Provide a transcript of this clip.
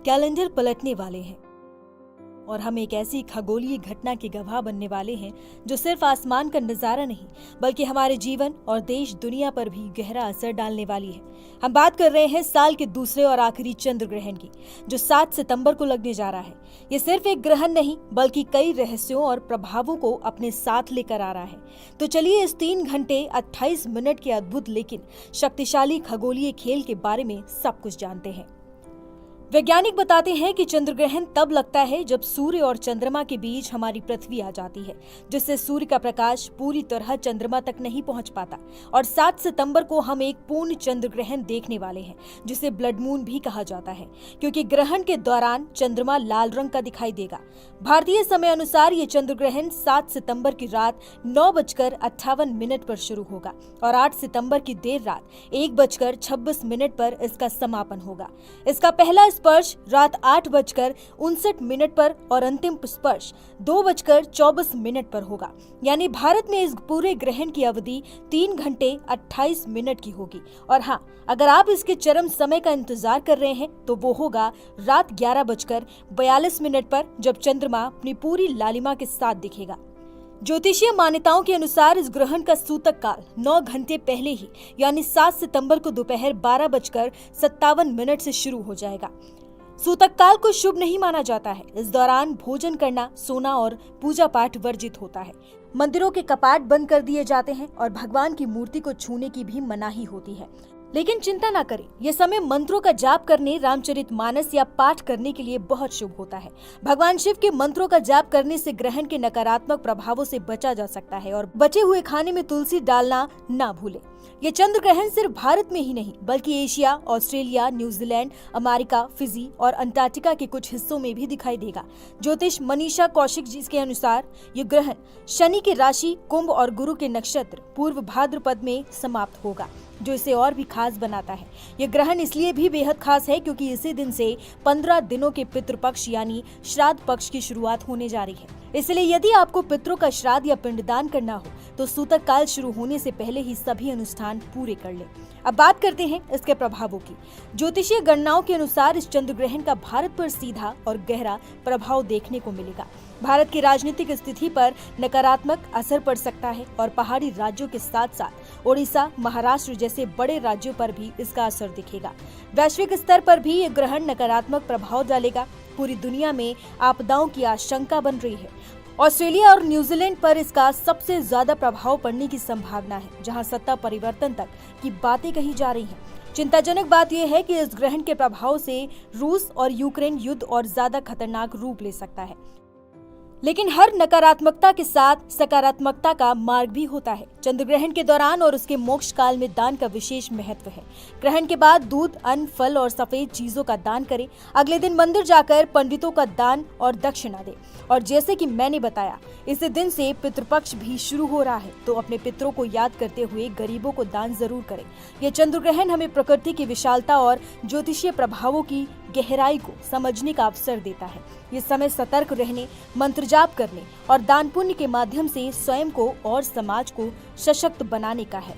Calendar पलटने वाले हैं और हम एक ऐसी खगोलीय घटना के गवाह बनने वाले हैं जो सिर्फ आसमान का नजारा नहीं बल्कि हमारे जीवन और देश दुनिया पर भी गहरा असर डालने वाली है। हम बात कर रहे हैं साल के दूसरे और आखिरी चंद्र ग्रहण की, जो 7 सितंबर को लगने जा रहा है। ये सिर्फ एक ग्रहण नहीं बल्कि कई रहस्यों और प्रभावों को अपने साथ लेकर आ रहा है। तो चलिए इस 3 घंटे 28 मिनट के अद्भुत लेकिन शक्तिशाली खगोलीय खेल के बारे में सब कुछ जानते हैं। वैज्ञानिक बताते हैं कि चंद्र ग्रहण तब लगता है जब सूर्य और चंद्रमा के बीच हमारी पृथ्वी आ जाती है, जिससे सूर्य का प्रकाश पूरी तरह चंद्रमा तक नहीं पहुंच पाता। और 7 सितंबर को हम एक पूर्ण चंद्र ग्रहण देखने वाले हैं, जिसे ब्लड मून भी कहा जाता है, क्योंकि ग्रहण के दौरान चंद्रमा लाल रंग का दिखाई देगा। भारतीय समय अनुसार ये चंद्र ग्रहण 7 सितंबर की रात 9:58 पर शुरू होगा और 8 सितंबर की देर रात 1:26 पर इसका समापन होगा। इसका पहला स्पर्श रात 8:59 पर और अंतिम स्पर्श 2:24 पर होगा। यानी भारत में इस पूरे ग्रहण की अवधि 3 घंटे 28 मिनट की होगी। और हाँ, अगर आप इसके चरम समय का इंतजार कर रहे हैं तो वो होगा रात 11:42 पर, जब चंद्रमा अपनी पूरी लालिमा के साथ दिखेगा। ज्योतिषीय मान्यताओं के अनुसार इस ग्रहण का सूतक काल 9 घंटे पहले ही यानी 7 सितंबर को दोपहर 12:57 से शुरू हो जाएगा। सूतक काल को शुभ नहीं माना जाता है। इस दौरान भोजन करना, सोना और पूजा पाठ वर्जित होता है। मंदिरों के कपाट बंद कर दिए जाते हैं और भगवान की मूर्ति को छूने की भी मनाही होती है। लेकिन चिंता ना करें, यह समय मंत्रों का जाप करने, रामचरितमानस या पाठ करने के लिए बहुत शुभ होता है। भगवान शिव के मंत्रों का जाप करने से ग्रहण के नकारात्मक प्रभावों से बचा जा सकता है और बचे हुए खाने में तुलसी डालना ना भूलें। ये चंद्र ग्रहण सिर्फ भारत में ही नहीं बल्कि Asia, Australia, New Zealand, America, Fiji और अंटार्कटिका के कुछ हिस्सों में भी दिखाई देगा। ज्योतिष मनीषा कौशिक जी के अनुसार ये ग्रहण शनि की राशि कुंभ और गुरु के नक्षत्र पूर्व भाद्रपद में समाप्त होगा, जो इसे और भी खास बनाता है। यह ग्रहण इसलिए भी बेहद खास है क्योंकि इसी दिन से 15 दिनों के पितृपक्ष यानी श्राद्ध पक्ष की शुरुआत होने जा रही है। इसलिए यदि आपको पितरों का श्राद्ध या पिंडदान करना हो तो सूतक काल शुरू होने से पहले ही सभी अनुष्ठान पूरे कर लें। अब बात करते हैं इसके प्रभावों की। ज्योतिषीय गणनाओं के अनुसार इस चंद्र ग्रहण का भारत पर सीधा और गहरा प्रभाव देखने को मिलेगा। भारत की राजनीतिक स्थिति पर नकारात्मक असर पड़ सकता है और पहाड़ी राज्यों के साथ साथ ओडिशा, महाराष्ट्र जैसे बड़े राज्यों पर भी इसका असर दिखेगा। वैश्विक स्तर पर भी ये ग्रहण नकारात्मक प्रभाव डालेगा। पूरी दुनिया में आपदाओं की आशंका बन रही है। ऑस्ट्रेलिया और न्यूजीलैंड पर इसका सबसे ज्यादा प्रभाव पड़ने की संभावना है, जहां सत्ता परिवर्तन तक की बातें कही जा रही हैं। चिंताजनक बात यह है कि इस ग्रहण के प्रभाव से रूस और यूक्रेन युद्ध और ज्यादा खतरनाक रूप ले सकता है। लेकिन हर नकारात्मकता के साथ सकारात्मकता का मार्ग भी होता है। चंद्र ग्रहण के दौरान और उसके मोक्ष काल में दान का विशेष महत्व है। ग्रहण के बाद दूध, अन्न, फल और सफेद चीजों का दान करें। अगले दिन मंदिर जाकर पंडितों का दान और दक्षिणा दें। और जैसे कि मैंने बताया, इसी दिन से पितृपक्ष भी शुरू हो रहा है, तो अपने पितरों को याद करते हुए गरीबों को दान जरूर करें। यह चंद्र ग्रहण हमें प्रकृति की विशालता और ज्योतिषीय प्रभावों की गहराई को समझने का अवसर देता है। ये समय सतर्क रहने, मंत्र जाप करने और दान पुण्य के माध्यम से स्वयं को और समाज को सशक्त बनाने का है।